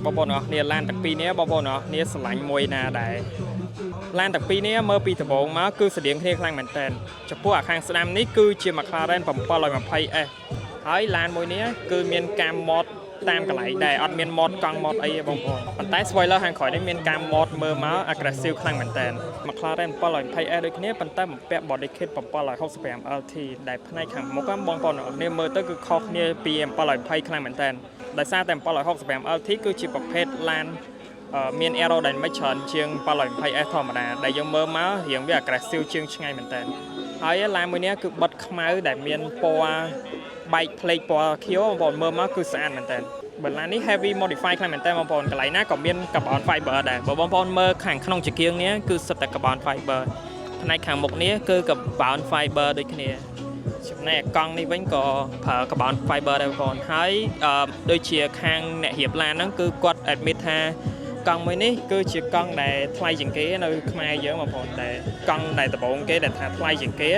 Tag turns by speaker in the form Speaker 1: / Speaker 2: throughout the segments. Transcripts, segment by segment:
Speaker 1: បងប្អូនអរគ្នាឡានទាំងពីរនេះបងប្អូនអរគ្នាស្រឡាញ់មួយណាដែរឡានទាំងពីរនេះមើលពីដំបូងមកគឺស្តៀងគ្នាខ្លាំងមែនតើចំពោះអាខាងស្ដាំនេះគឺជា McLaren 720S ហើយឡានមួយនេះគឺមានការម៉ត់តាមកន្លែងដែរអត់មានម៉ត់កង់ម៉ត់អីទេបងប្អូនប៉ុន្តែ spoiler ខាងក្រោយនេះមានការម៉ត់មើលមក aggressive ខ្លាំងមែនតើ McLaren 720S ដូចគ្នាប៉ុន្តែបំពាក់ body kit 765LT ដែលផ្នែកខាងមុខបងប្អូនគ្នាមើលទៅគឺខុសគ្នាពី720ខ្លាំងមែនតើដោយសារតែ 765LT គឺជាប្រភេទឡានមាន aerodynamic ច្រើនជាង 720S ធម្មតាដែលយើងមើលមករៀងវា aggressive ជាងឆ្ងាយមែនតើហើយឡានមួយនេះគឺបិទខ្មៅដែលមានពណ៌បែកផ្លេកពណ៌ខៀវបងប្អូនមើលមកគឺស្អាតមែនតើបើឡាននេះ heavy modify ខ្លាំងមែនតើបងប្អូនកន្លែងណាក៏មាន carbon fiber ដែរបើបងប្អូនមើលខាងក្នុងចង្កៀងនេះគឺសុទ្ធតែ carbon fiber ផ្នែកខាងមុខនេះគឺ carbon fiber ដូចគ្នាចំណែកកង់នេះវិញក៏ប្រើ carbon fiber ដែរបងប្អូនហើយដូចជាខាងអ្នករៀបឡានហ្នឹងគឺគាត់ admit ថាកង់មួយនេះគឺជាកង់ដែលថ្លៃជាងគេនៅខ្មែរយើងបងប្អូនតែកង់ដែលដំបូងគេដែលថាថ្លៃជាងគេ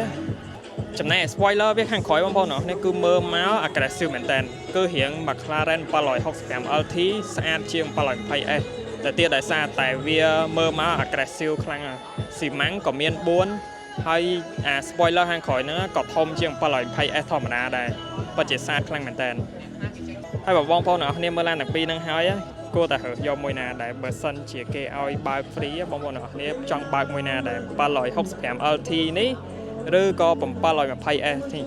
Speaker 1: ចំណែក spoiler វាខាងក្រោយបងប្អូននេះគឺមើលមក aggressive មែនតើគឺរៀង McLaren 765LT ស្អាតជាង 720S តែទៀតដោយសារតែវាមើលមក aggressive ខ្លាំងស៊ីម៉ាំងក៏មាន4ហើយអា spoiler ខាងក្រោយហ្នឹងក៏ធំជាង 720S ធម្មតាដែរពិតជាស្អាតខ្លាំងមែនតើហើយបងប្អូនអ្នកគ្នាមើលឡានទាំងពីរហ្នឹងហើយគួរតែរើសយកមួយណាដែរបើសិនជាគេឲ្យបើក free បងប្អូនអ្នកគ្នាចង់បើកមួយណាដែរ 765LT នេះឬក៏ 720S នេះ